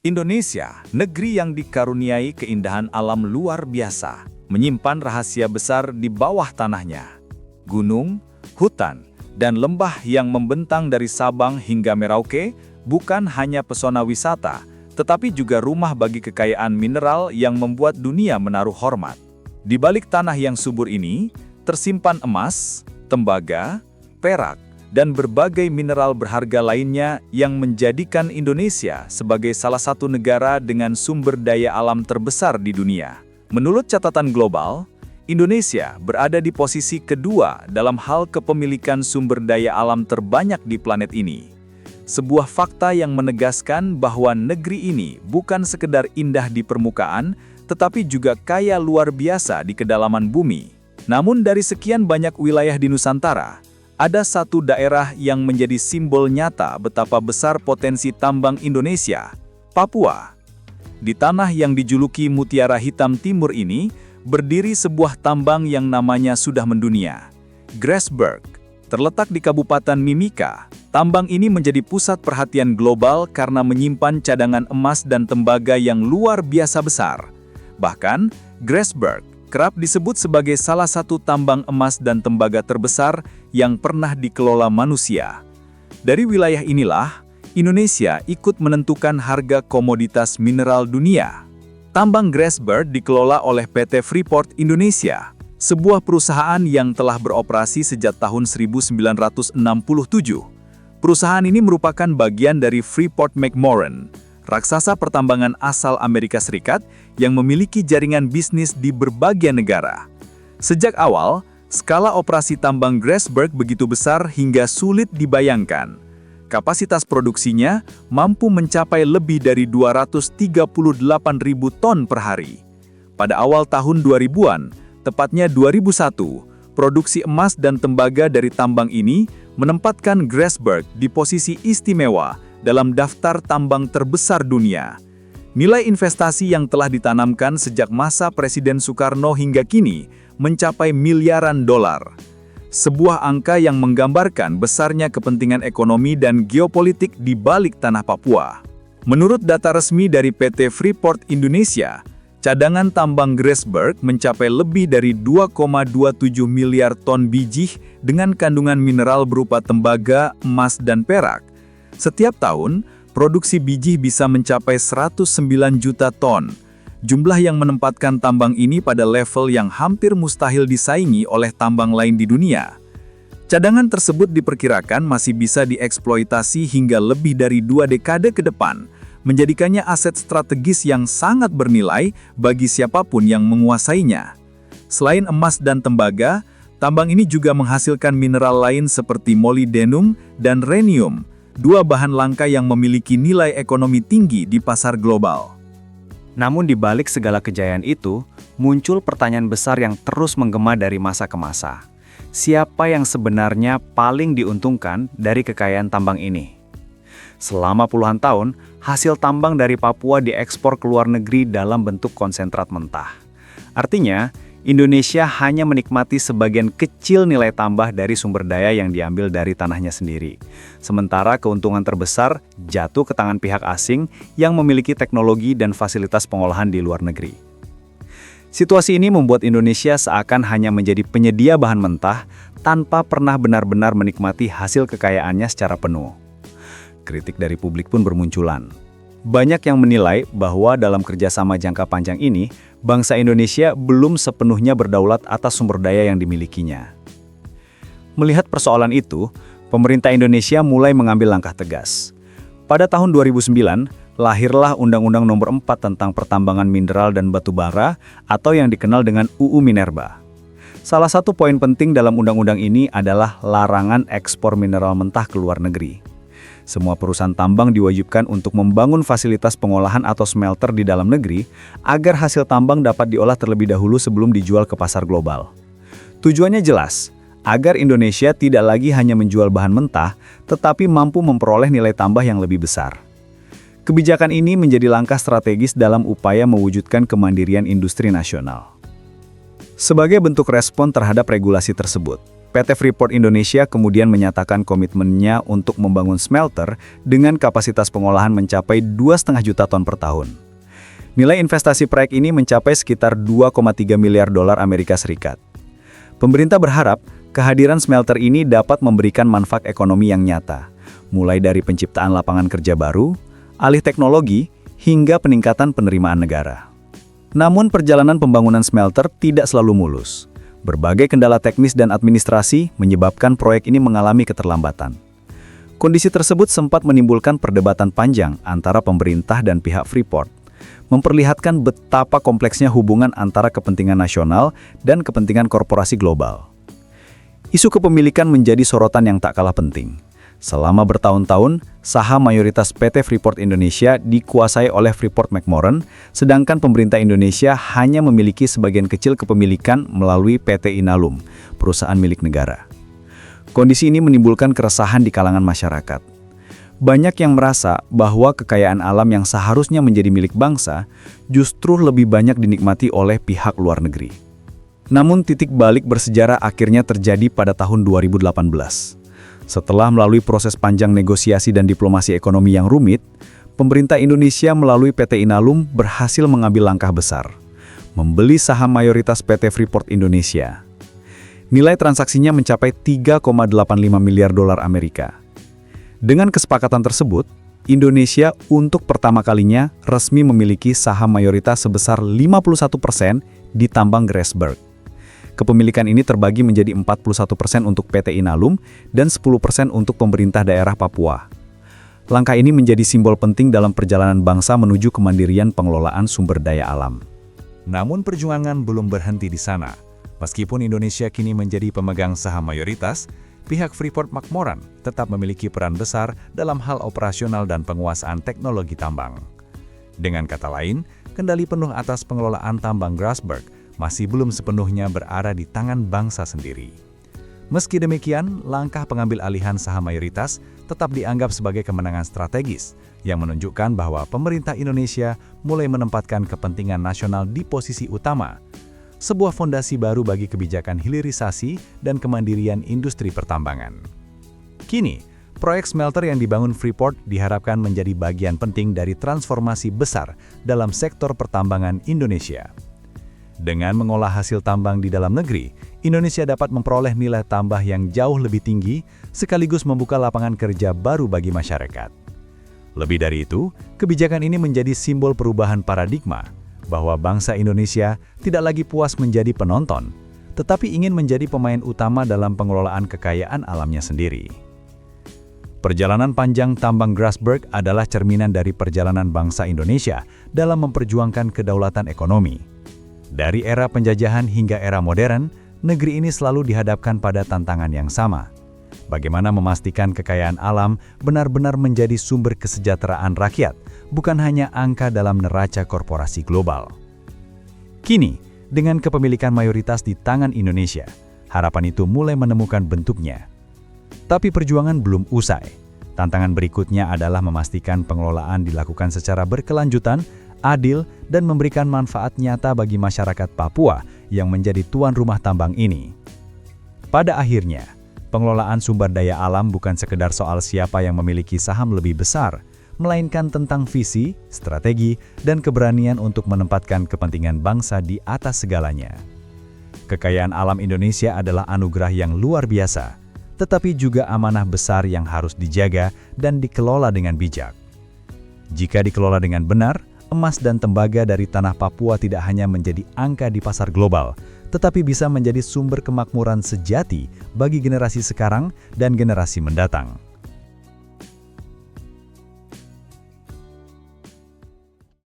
Indonesia, negeri yang dikaruniai keindahan alam luar biasa, menyimpan rahasia besar di bawah tanahnya. Gunung, hutan, dan lembah yang membentang dari Sabang hingga Merauke bukan hanya pesona wisata, tetapi juga rumah bagi kekayaan mineral yang membuat dunia menaruh hormat. Di balik tanah yang subur ini, tersimpan emas, tembaga, perak, dan berbagai mineral berharga lainnya yang menjadikan Indonesia sebagai salah satu negara dengan sumber daya alam terbesar di dunia. Menurut catatan global, Indonesia berada di posisi kedua dalam hal kepemilikan sumber daya alam terbanyak di planet ini. Sebuah fakta yang menegaskan bahwa negeri ini bukan sekedar indah di permukaan, tetapi juga kaya luar biasa di kedalaman bumi. Namun dari sekian banyak wilayah di Nusantara, ada satu daerah yang menjadi simbol nyata betapa besar potensi tambang Indonesia, Papua. Di tanah yang dijuluki Mutiara Hitam Timur ini, berdiri sebuah tambang yang namanya sudah mendunia, Grasberg. Terletak di Kabupaten Mimika, tambang ini menjadi pusat perhatian global karena menyimpan cadangan emas dan tembaga yang luar biasa besar. Bahkan, Grasberg kerap disebut sebagai salah satu tambang emas dan tembaga terbesar yang pernah dikelola manusia. Dari wilayah inilah, Indonesia ikut menentukan harga komoditas mineral dunia. Tambang Grasberg dikelola oleh PT Freeport Indonesia, sebuah perusahaan yang telah beroperasi sejak tahun 1967. Perusahaan ini merupakan bagian dari Freeport-McMoRan, raksasa pertambangan asal Amerika Serikat yang memiliki jaringan bisnis di berbagai negara. Sejak awal, skala operasi tambang Grasberg begitu besar hingga sulit dibayangkan. Kapasitas produksinya mampu mencapai lebih dari 238.000 ton per hari. Pada awal tahun 2000-an, tepatnya 2001, produksi emas dan tembaga dari tambang ini menempatkan Grasberg di posisi istimewa dalam daftar tambang terbesar dunia. Nilai investasi yang telah ditanamkan sejak masa Presiden Soekarno hingga kini mencapai miliaran dolar. Sebuah angka yang menggambarkan besarnya kepentingan ekonomi dan geopolitik di balik tanah Papua. Menurut data resmi dari PT Freeport Indonesia, cadangan tambang Grasberg mencapai lebih dari 2,27 miliar ton biji dengan kandungan mineral berupa tembaga, emas, dan perak. Setiap tahun, produksi biji bisa mencapai 109 juta ton. Jumlah yang menempatkan tambang ini pada level yang hampir mustahil disaingi oleh tambang lain di dunia. Cadangan tersebut diperkirakan masih bisa dieksploitasi hingga lebih dari 2 dekade ke depan, menjadikannya aset strategis yang sangat bernilai bagi siapapun yang menguasainya. Selain emas dan tembaga, tambang ini juga menghasilkan mineral lain seperti molybdenum dan rhenium, 2 bahan langka yang memiliki nilai ekonomi tinggi di pasar global. Namun di balik segala kejayaan itu, muncul pertanyaan besar yang terus menggema dari masa ke masa. Siapa yang sebenarnya paling diuntungkan dari kekayaan tambang ini? Selama puluhan tahun, hasil tambang dari Papua diekspor ke luar negeri dalam bentuk konsentrat mentah. Artinya, Indonesia hanya menikmati sebagian kecil nilai tambah dari sumber daya yang diambil dari tanahnya sendiri. Sementara keuntungan terbesar jatuh ke tangan pihak asing yang memiliki teknologi dan fasilitas pengolahan di luar negeri. Situasi ini membuat Indonesia seakan hanya menjadi penyedia bahan mentah tanpa pernah benar-benar menikmati hasil kekayaannya secara penuh. Kritik dari publik pun bermunculan. Banyak yang menilai bahwa dalam kerjasama jangka panjang ini, bangsa Indonesia belum sepenuhnya berdaulat atas sumber daya yang dimilikinya. Melihat persoalan itu, pemerintah Indonesia mulai mengambil langkah tegas. Pada tahun 2009, lahirlah Undang-Undang Nomor 4 tentang Pertambangan Mineral dan Batu Bara atau yang dikenal dengan UU Minerba. Salah satu poin penting dalam undang-undang ini adalah larangan ekspor mineral mentah ke luar negeri. Semua perusahaan tambang diwajibkan untuk membangun fasilitas pengolahan atau smelter di dalam negeri agar hasil tambang dapat diolah terlebih dahulu sebelum dijual ke pasar global. Tujuannya jelas, agar Indonesia tidak lagi hanya menjual bahan mentah, tetapi mampu memperoleh nilai tambah yang lebih besar. Kebijakan ini menjadi langkah strategis dalam upaya mewujudkan kemandirian industri nasional. Sebagai bentuk respon terhadap regulasi tersebut, PT Freeport Indonesia kemudian menyatakan komitmennya untuk membangun smelter dengan kapasitas pengolahan mencapai 2,5 juta ton per tahun. Nilai investasi proyek ini mencapai sekitar 2,3 miliar dolar Amerika Serikat. Pemerintah berharap kehadiran smelter ini dapat memberikan manfaat ekonomi yang nyata, mulai dari penciptaan lapangan kerja baru, alih teknologi, hingga peningkatan penerimaan negara. Namun perjalanan pembangunan smelter tidak selalu mulus. Berbagai kendala teknis dan administrasi menyebabkan proyek ini mengalami keterlambatan. Kondisi tersebut sempat menimbulkan perdebatan panjang antara pemerintah dan pihak Freeport, memperlihatkan betapa kompleksnya hubungan antara kepentingan nasional dan kepentingan korporasi global. Isu kepemilikan menjadi sorotan yang tak kalah penting. Selama bertahun-tahun, saham mayoritas PT Freeport Indonesia dikuasai oleh Freeport-McMoRan, sedangkan pemerintah Indonesia hanya memiliki sebagian kecil kepemilikan melalui PT Inalum, perusahaan milik negara. Kondisi ini menimbulkan keresahan di kalangan masyarakat. Banyak yang merasa bahwa kekayaan alam yang seharusnya menjadi milik bangsa justru lebih banyak dinikmati oleh pihak luar negeri. Namun titik balik bersejarah akhirnya terjadi pada tahun 2018. Setelah melalui proses panjang negosiasi dan diplomasi ekonomi yang rumit, pemerintah Indonesia melalui PT Inalum berhasil mengambil langkah besar, membeli saham mayoritas PT Freeport Indonesia. Nilai transaksinya mencapai 3,85 miliar dolar Amerika. Dengan kesepakatan tersebut, Indonesia untuk pertama kalinya resmi memiliki saham mayoritas sebesar 51% di tambang Grasberg. Kepemilikan ini terbagi menjadi 41% untuk PT Inalum dan 10% untuk pemerintah daerah Papua. Langkah ini menjadi simbol penting dalam perjalanan bangsa menuju kemandirian pengelolaan sumber daya alam. Namun perjuangan belum berhenti di sana. Meskipun Indonesia kini menjadi pemegang saham mayoritas, pihak Freeport-McMoRan tetap memiliki peran besar dalam hal operasional dan penguasaan teknologi tambang. Dengan kata lain, kendali penuh atas pengelolaan tambang Grasberg masih belum sepenuhnya berada di tangan bangsa sendiri. Meski demikian, langkah pengambil alihan saham mayoritas tetap dianggap sebagai kemenangan strategis yang menunjukkan bahwa pemerintah Indonesia mulai menempatkan kepentingan nasional di posisi utama, sebuah fondasi baru bagi kebijakan hilirisasi dan kemandirian industri pertambangan. Kini, proyek smelter yang dibangun Freeport diharapkan menjadi bagian penting dari transformasi besar dalam sektor pertambangan Indonesia. Dengan mengolah hasil tambang di dalam negeri, Indonesia dapat memperoleh nilai tambah yang jauh lebih tinggi, sekaligus membuka lapangan kerja baru bagi masyarakat. Lebih dari itu, kebijakan ini menjadi simbol perubahan paradigma, bahwa bangsa Indonesia tidak lagi puas menjadi penonton, tetapi ingin menjadi pemain utama dalam pengelolaan kekayaan alamnya sendiri. Perjalanan panjang tambang Grasberg adalah cerminan dari perjalanan bangsa Indonesia dalam memperjuangkan kedaulatan ekonomi. Dari era penjajahan hingga era modern, negeri ini selalu dihadapkan pada tantangan yang sama. Bagaimana memastikan kekayaan alam benar-benar menjadi sumber kesejahteraan rakyat, bukan hanya angka dalam neraca korporasi global. Kini, dengan kepemilikan mayoritas di tangan Indonesia, harapan itu mulai menemukan bentuknya. Tapi perjuangan belum usai. Tantangan berikutnya adalah memastikan pengelolaan dilakukan secara berkelanjutan, adil, dan memberikan manfaat nyata bagi masyarakat Papua yang menjadi tuan rumah tambang ini. Pada akhirnya, pengelolaan sumber daya alam bukan sekedar soal siapa yang memiliki saham lebih besar, melainkan tentang visi, strategi, dan keberanian untuk menempatkan kepentingan bangsa di atas segalanya. Kekayaan alam Indonesia adalah anugerah yang luar biasa, tetapi juga amanah besar yang harus dijaga dan dikelola dengan bijak. Jika dikelola dengan benar, emas dan tembaga dari tanah Papua tidak hanya menjadi angka di pasar global, tetapi bisa menjadi sumber kemakmuran sejati bagi generasi sekarang dan generasi mendatang.